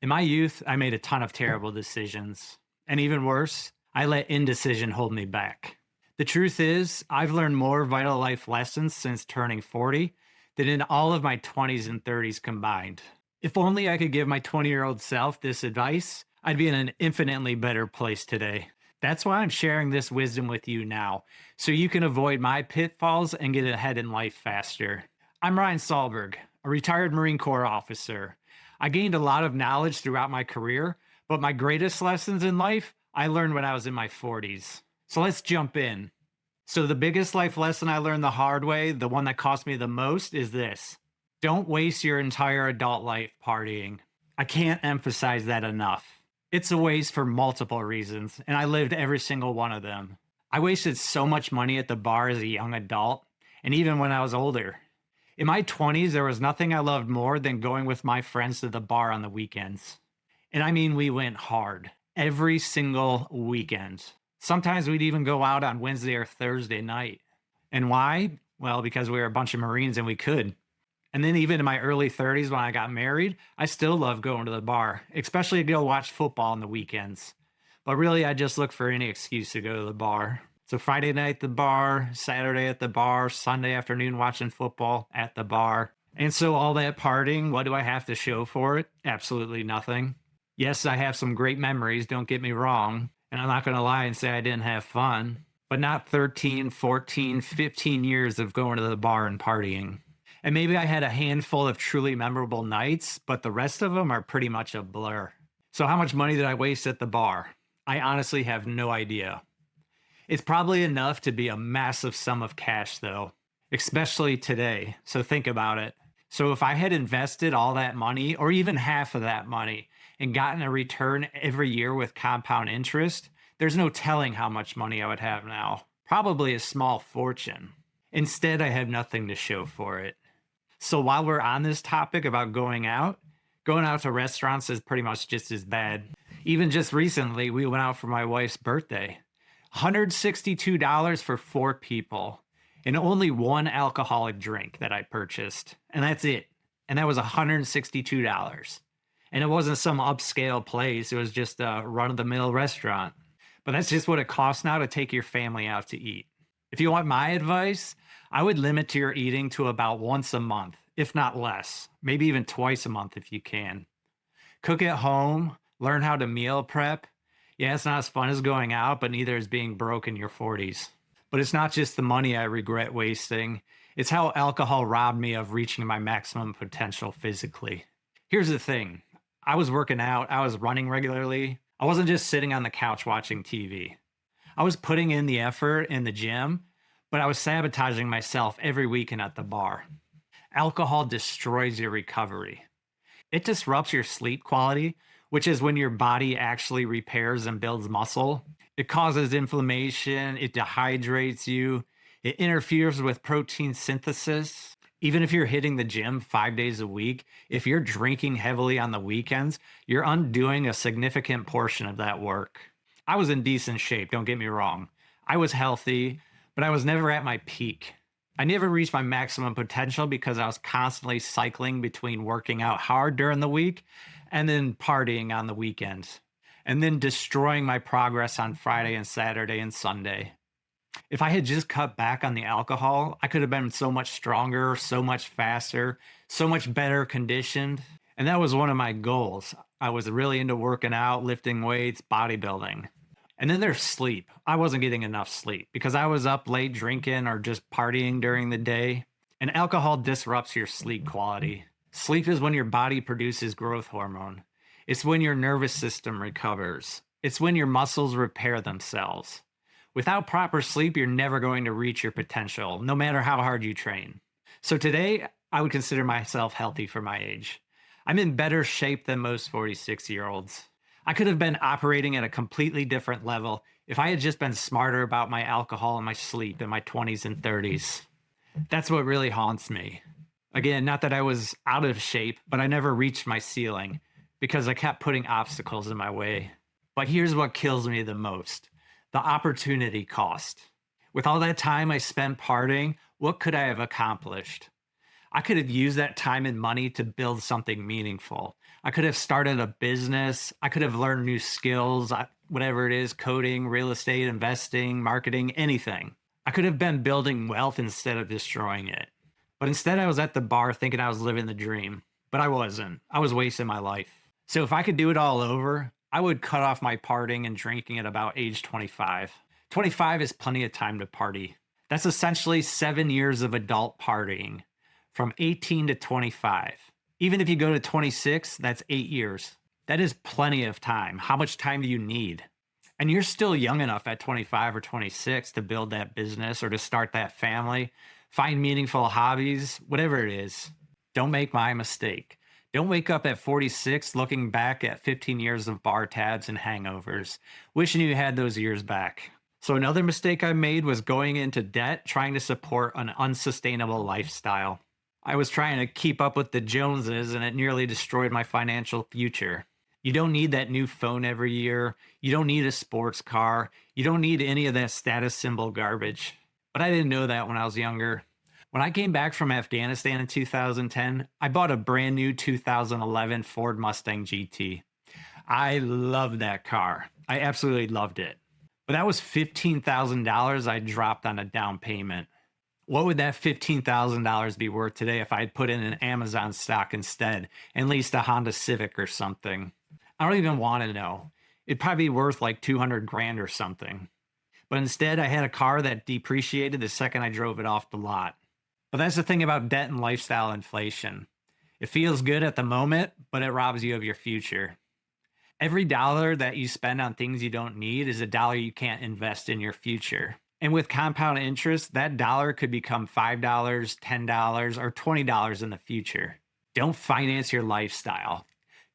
In my youth, I made a ton of terrible decisions. And even worse, I let indecision hold me back. The truth is, I've learned more vital life lessons since turning 40 than in all of my 20s and 30s combined. If only I could give my 20-year-old self this advice, I'd be in an infinitely better place today. That's why I'm sharing this wisdom with you now, so you can avoid my pitfalls and get ahead in life faster. I'm Ryan Sahlberg, a retired Marine Corps officer. I gained a lot of knowledge throughout my career, but my greatest lessons in life I learned when I was in my 40s. So let's jump in. So, the biggest life lesson I learned the hard way, the one that cost me the most, is this: don't waste your entire adult life partying. I can't emphasize that enough. It's a waste for multiple reasons, and I lived every single one of them. I wasted so much money at the bar as a young adult, and even when I was older. In my 20s, there was nothing I loved more than going with my friends to the bar on the weekends. And I mean, we went hard every single weekend. Sometimes we'd even go out on Wednesday or Thursday night. And why? Well, because we were a bunch of Marines and we could. And then even in my early 30s when I got married, I still love going to the bar, especially to go watch football on the weekends. But really, I just look for any excuse to go to the bar. So Friday night at the bar, Saturday at the bar, Sunday afternoon watching football at the bar. And so all that partying, what do I have to show for it? Absolutely nothing. Yes, I have some great memories, don't get me wrong. And I'm not going to lie and say I didn't have fun, but not 13, 14, 15 years of going to the bar and partying. And maybe I had a handful of truly memorable nights, but the rest of them are pretty much a blur. So how much money did I waste at the bar? I honestly have no idea. It's probably enough to be a massive sum of cash though, especially today. So think about it. So if I had invested all that money or even half of that money and gotten a return every year with compound interest, there's no telling how much money I would have now. Probably a small fortune. Instead, I have nothing to show for it. So while we're on this topic about going out to restaurants is pretty much just as bad. Even just recently, we went out for my wife's birthday. $162 for 4 people and only one alcoholic drink that I purchased. And that's it. And that was $162. And it wasn't some upscale place. It was just a run-of-the-mill restaurant. But that's just what it costs now to take your family out to eat. If you want my advice, I would limit your eating to about once a month, if not less. Maybe even twice a month if you can. Cook at home, learn how to meal prep. Yeah, it's not as fun as going out, but neither is being broke in your 40s. But it's not just the money I regret wasting. It's how alcohol robbed me of reaching my maximum potential physically. Here's the thing. I was working out. I was running regularly. I wasn't just sitting on the couch watching TV. I was putting in the effort in the gym, but I was sabotaging myself every weekend at the bar. Alcohol destroys your recovery. It disrupts your sleep quality, which is when your body actually repairs and builds muscle. It causes inflammation, it dehydrates you, it interferes with protein synthesis. Even if you're hitting the gym 5 days a week, if you're drinking heavily on the weekends, you're undoing a significant portion of that work. I was in decent shape, don't get me wrong. I was healthy, but I was never at my peak. I never reached my maximum potential because I was constantly cycling between working out hard during the week and then partying on the weekends, and then destroying my progress on Friday and Saturday and Sunday. If I had just cut back on the alcohol, I could have been so much stronger, so much faster, so much better conditioned. And that was one of my goals. I was really into working out, lifting weights, bodybuilding. And then there's sleep. I wasn't getting enough sleep because I was up late drinking or just partying during the day. And alcohol disrupts your sleep quality. Sleep is when your body produces growth hormone. It's when your nervous system recovers. It's when your muscles repair themselves. Without proper sleep, you're never going to reach your potential, no matter how hard you train. So today, I would consider myself healthy for my age. I'm in better shape than most 46-year-olds. I could have been operating at a completely different level if I had just been smarter about my alcohol and my sleep in my 20s and 30s. That's what really haunts me. Again, not that I was out of shape, but I never reached my ceiling because I kept putting obstacles in my way. But here's what kills me the most: the opportunity cost. With all that time I spent partying, what could I have accomplished? I could have used that time and money to build something meaningful. I could have started a business. I could have learned new skills, whatever it is, coding, real estate, investing, marketing, anything. I could have been building wealth instead of destroying it. But instead, I was at the bar thinking I was living the dream. But I wasn't. I was wasting my life. So if I could do it all over, I would cut off my partying and drinking at about age 25. 25 is plenty of time to party. That's essentially 7 years of adult partying from 18 to 25. Even if you go to 26, that's 8 years. That is plenty of time. How much time do you need? And you're still young enough at 25 or 26 to build that business or to start that family, find meaningful hobbies, whatever it is. Don't make my mistake. Don't wake up at 46 looking back at 15 years of bar tabs and hangovers, wishing you had those years back. So another mistake I made was going into debt, trying to support an unsustainable lifestyle. I was trying to keep up with the Joneses and it nearly destroyed my financial future. You don't need that new phone every year. You don't need a sports car. You don't need any of that status symbol garbage. But I didn't know that when I was younger. When I came back from Afghanistan in 2010, I bought a brand new 2011 Ford Mustang GT. I loved that car. I absolutely loved it. But that was $15,000 I dropped on a down payment. What would that $15,000 be worth today if I'd put in an Amazon stock instead and leased a Honda Civic or something? I don't even want to know. It'd probably be worth like 200 grand or something. But instead, I had a car that depreciated the second I drove it off the lot. But that's the thing about debt and lifestyle inflation. It feels good at the moment, but it robs you of your future. Every dollar that you spend on things you don't need is a dollar you can't invest in your future. And with compound interest, that dollar could become $5, $10, or $20 in the future. Don't finance your lifestyle.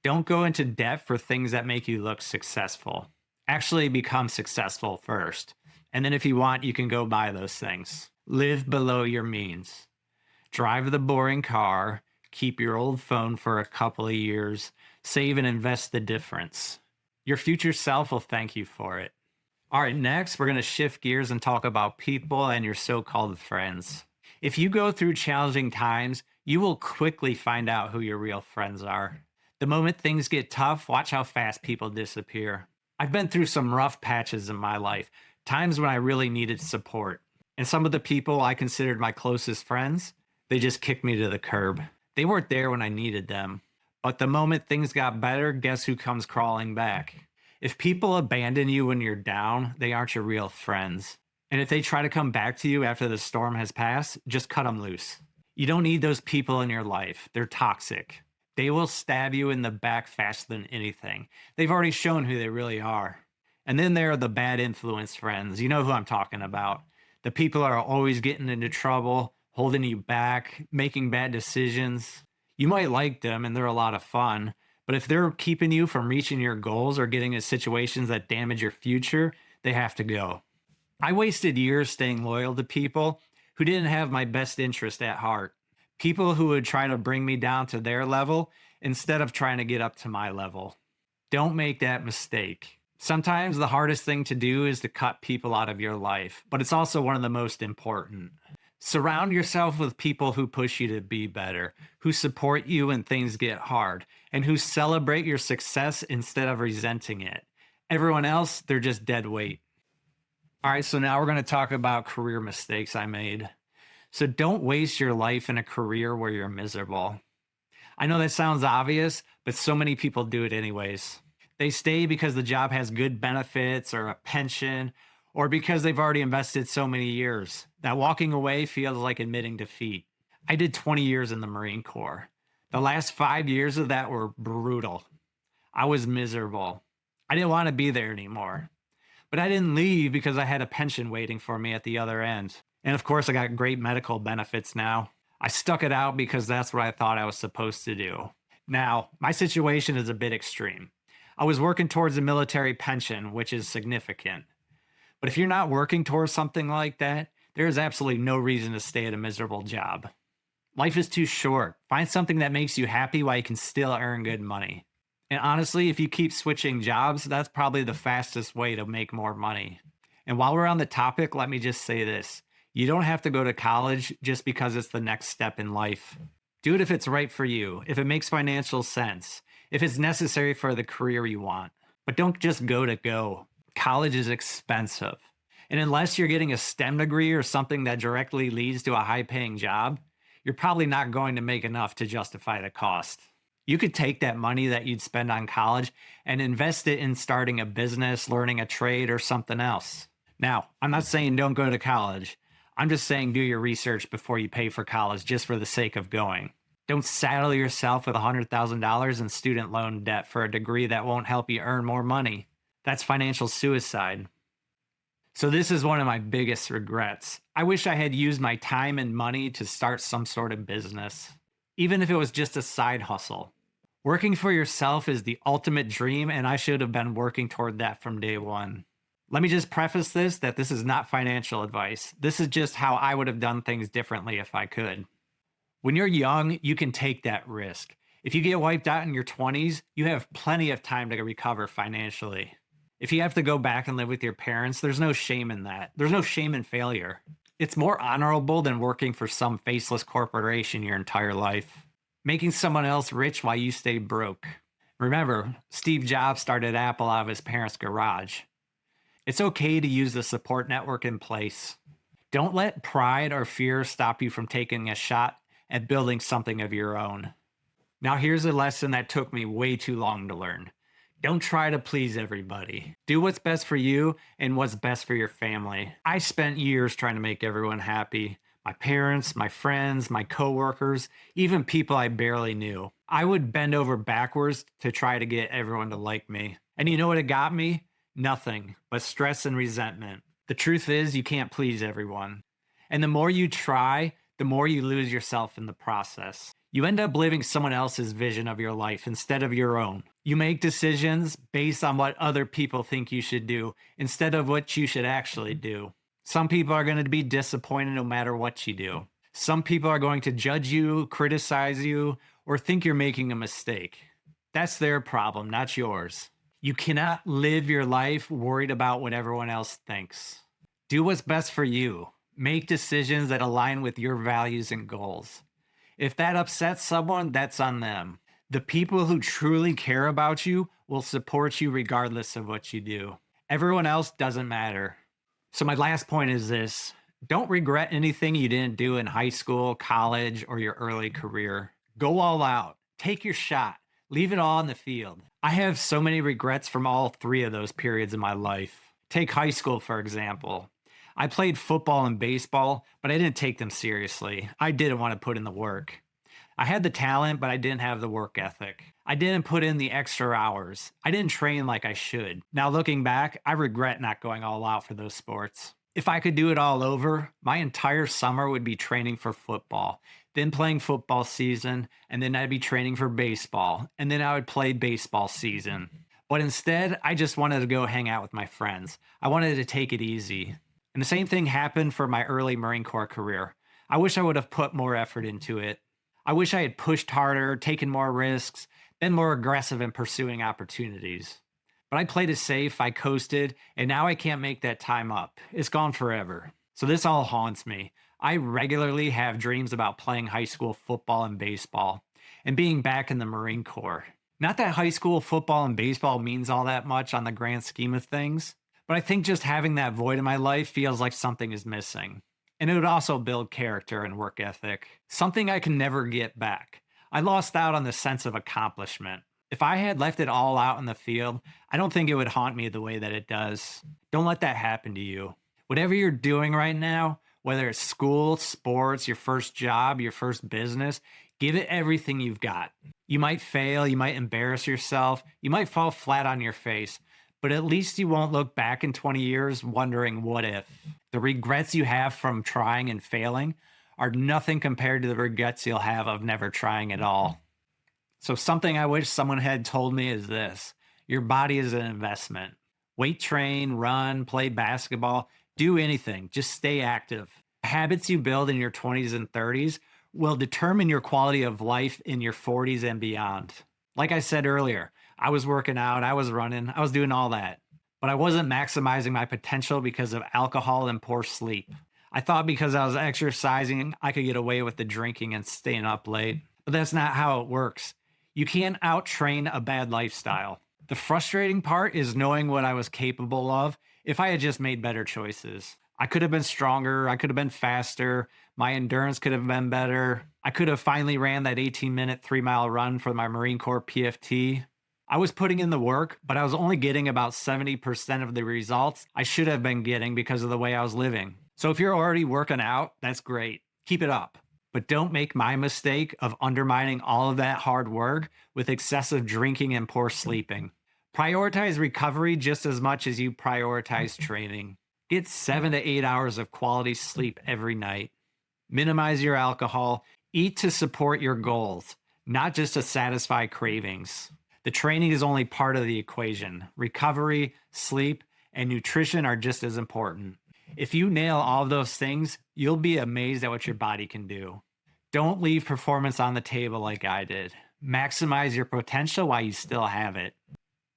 Don't go into debt for things that make you look successful. Actually become successful first. And then if you want, you can go buy those things. Live below your means. Drive the boring car. Keep your old phone for a couple of years. Save and invest the difference. Your future self will thank you for it. All right, next, we're going to shift gears and talk about people and your so-called friends. If you go through challenging times, you will quickly find out who your real friends are. The moment things get tough, watch how fast people disappear. I've been through some rough patches in my life, times when I really needed support. And some of the people I considered my closest friends, they just kicked me to the curb. They weren't there when I needed them. But the moment things got better, guess who comes crawling back? If people abandon you when you're down, they aren't your real friends. And if they try to come back to you after the storm has passed, just cut them loose. You don't need those people in your life. They're toxic. They will stab you in the back faster than anything. They've already shown who they really are. And then there are the bad influence friends. You know who I'm talking about. The people are always getting into trouble, holding you back, making bad decisions. You might like them and they're a lot of fun, but if they're keeping you from reaching your goals or getting into situations that damage your future, they have to go. I wasted years staying loyal to people who didn't have my best interest at heart. People who would try to bring me down to their level instead of trying to get up to my level. Don't make that mistake. Sometimes the hardest thing to do is to cut people out of your life, but it's also one of the most important. Surround yourself with people who push you to be better, who support you when things get hard, and who celebrate your success instead of resenting it. Everyone else, they're just dead weight. All right, so now we're going to talk about career mistakes I made. So don't waste your life in a career where you're miserable. I know that sounds obvious, but so many people do it anyways. They stay because the job has good benefits or a pension, or because they've already invested so many years that walking away feels like admitting defeat. I did 20 years in the Marine Corps. The last 5 years of that were brutal. I was miserable. I didn't want to be there anymore. But I didn't leave because I had a pension waiting for me at the other end. And of course, I got great medical benefits now. I stuck it out because that's what I thought I was supposed to do. Now, my situation is a bit extreme. I was working towards a military pension, which is significant. But if you're not working towards something like that, there is absolutely no reason to stay at a miserable job. Life is too short. Find something that makes you happy while you can still earn good money. And honestly, if you keep switching jobs, that's probably the fastest way to make more money. And while we're on the topic, let me just say this. You don't have to go to college just because it's the next step in life. Do it if it's right for you, if it makes financial sense, if it's necessary for the career you want. But don't just go to go. College is expensive. And unless you're getting a STEM degree or something that directly leads to a high paying job, you're probably not going to make enough to justify the cost. You could take that money that you'd spend on college and invest it in starting a business, learning a trade, or something else. Now, I'm not saying don't go to college. I'm just saying do your research before you pay for college just for the sake of going. Don't saddle yourself with $100,000 in student loan debt for a degree that won't help you earn more money. That's financial suicide. So this is one of my biggest regrets. I wish I had used my time and money to start some sort of business, even if it was just a side hustle. Working for yourself is the ultimate dream, and I should have been working toward that from day one. Let me just preface this that this is not financial advice. This is just how I would have done things differently if I could. When you're young, you can take that risk. If you get wiped out in your 20s, you have plenty of time to recover financially. If you have to go back and live with your parents, there's no shame in that. There's no shame in failure. It's more honorable than working for some faceless corporation your entire life, making someone else rich while you stay broke. Remember, Steve Jobs started Apple out of his parents' garage. It's okay to use the support network in place. Don't let pride or fear stop you from taking a shot at building something of your own. Now, here's a lesson that took me way too long to learn. Don't try to please everybody. Do what's best for you and what's best for your family. I spent years trying to make everyone happy. My parents, my friends, my coworkers, even people I barely knew. I would bend over backwards to try to get everyone to like me. And you know what it got me? Nothing but stress and resentment. The truth is, you can't please everyone. And the more you try, the more you lose yourself in the process. You end up living someone else's vision of your life instead of your own. You make decisions based on what other people think you should do instead of what you should actually do. Some people are going to be disappointed no matter what you do. Some people are going to judge you, criticize you, or think you're making a mistake. That's their problem, not yours. You cannot live your life worried about what everyone else thinks. Do what's best for you. Make decisions that align with your values and goals. If that upsets someone, that's on them. The people who truly care about you will support you regardless of what you do. Everyone else doesn't matter. So my last point is this. Don't regret anything you didn't do in high school, college, or your early career. Go all out. Take your shot. Leave it all on the field. I have so many regrets from all three of those periods in my life. Take high school, for example. I played football and baseball, but I didn't take them seriously. I didn't want to put in the work. I had the talent, but I didn't have the work ethic. I didn't put in the extra hours. I didn't train like I should. Now looking back, I regret not going all out for those sports. If I could do it all over, my entire summer would be training for football, then playing football season, and then I'd be training for baseball, and then I would play baseball season. But instead, I just wanted to go hang out with my friends. I wanted to take it easy. And the same thing happened for my early Marine Corps career. I wish I would have put more effort into it. I wish I had pushed harder, taken more risks, been more aggressive in pursuing opportunities. But I played it safe, I coasted, and now I can't make that time up. It's gone forever. So this all haunts me. I regularly have dreams about playing high school football and baseball and being back in the Marine Corps. Not that high school football and baseball means all that much on the grand scheme of things, but I think just having that void in my life feels like something is missing. And it would also build character and work ethic, something I can never get back. I lost out on the sense of accomplishment. If I had left it all out in the field, I don't think it would haunt me the way that it does. Don't let that happen to you. Whatever you're doing right now, whether it's school, sports, your first job, your first business, give it everything you've got. You might fail, you might embarrass yourself, you might fall flat on your face, but at least you won't look back in 20 years wondering what if. The regrets you have from trying and failing are nothing compared to the regrets you'll have of never trying at all. So something I wish someone had told me is this: your body is an investment. Weight train, run, play basketball, do anything, just stay active. Habits you build in your 20s and 30s will determine your quality of life in your 40s and beyond. Like I said earlier, I was working out, I was running, I was doing all that, but I wasn't maximizing my potential because of alcohol and poor sleep. I thought because I was exercising, I could get away with the drinking and staying up late. But that's not how it works. You can't out-train a bad lifestyle. The frustrating part is knowing what I was capable of if I had just made better choices. I could have been stronger. I could have been faster. My endurance could have been better. I could have finally ran that 18-minute 3-mile run for my Marine Corps PFT. I was putting in the work, but I was only getting about 70% of the results I should have been getting because of the way I was living. So if you're already working out, that's great. Keep it up. But don't make my mistake of undermining all of that hard work with excessive drinking and poor sleeping. Prioritize recovery just as much as you prioritize training. Get 7 to 8 hours of quality sleep every night. Minimize your alcohol. Eat to support your goals, not just to satisfy cravings. The training is only part of the equation. Recovery, sleep, and nutrition are just as important. If you nail all of those things, you'll be amazed at what your body can do. Don't leave performance on the table like I did. Maximize your potential while you still have it.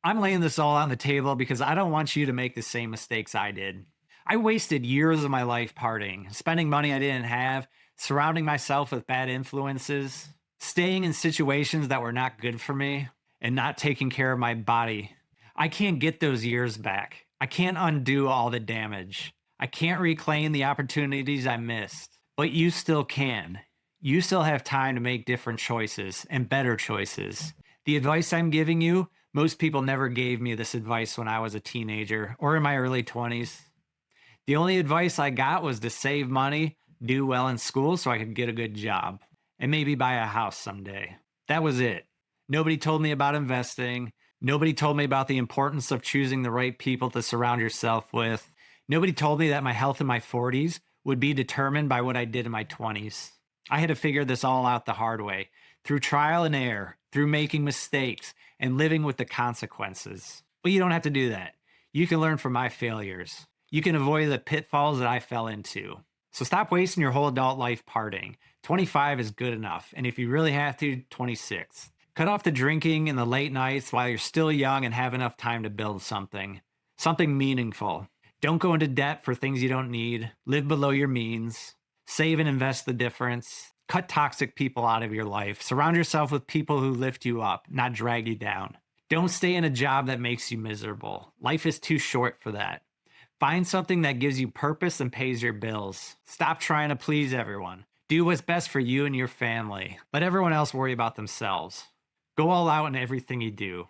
I'm laying this all on the table because I don't want you to make the same mistakes I did. I wasted years of my life partying, spending money I didn't have, surrounding myself with bad influences, staying in situations that were not good for me, and not taking care of my body. I can't get those years back. I can't undo all the damage. I can't reclaim the opportunities I missed, but you still can. You still have time to make different choices and better choices. The advice I'm giving you, most people never gave me this advice when I was a teenager or in my early 20s. The only advice I got was to save money, do well in school so I could get a good job, and maybe buy a house someday. That was it. Nobody told me about investing. Nobody told me about the importance of choosing the right people to surround yourself with. Nobody told me that my health in my 40s would be determined by what I did in my 20s. I had to figure this all out the hard way, through trial and error, through making mistakes, and living with the consequences. But you don't have to do that. You can learn from my failures. You can avoid the pitfalls that I fell into. So stop wasting your whole adult life partying. 25 is good enough, and if you really have to, 26. Cut off the drinking and the late nights while you're still young and have enough time to build something meaningful. Don't go into debt for things you don't need. Live below your means. Save and invest the difference. Cut toxic people out of your life. Surround yourself with people who lift you up, not drag you down. Don't stay in a job that makes you miserable. Life is too short for that. Find something that gives you purpose and pays your bills. Stop trying to please everyone. Do what's best for you and your family. Let everyone else worry about themselves. Go all out in everything you do.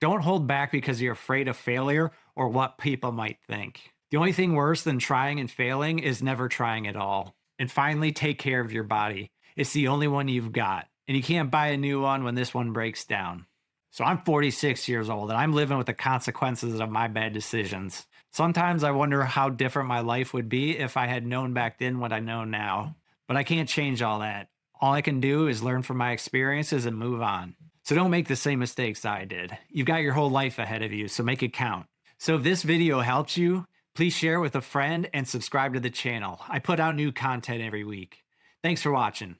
Don't hold back because you're afraid of failure or what people might think. The only thing worse than trying and failing is never trying at all. And finally, take care of your body. It's the only one you've got, and you can't buy a new one when this one breaks down. So I'm 46 years old, and I'm living with the consequences of my bad decisions. Sometimes I wonder how different my life would be if I had known back then what I know now. But I can't change all that. All I can do is learn from my experiences and move on. So don't make the same mistakes I did. You've got your whole life ahead of you, so make it count. So if this video helps you, please share with a friend and subscribe to the channel. I put out new content every week. Thanks for watching.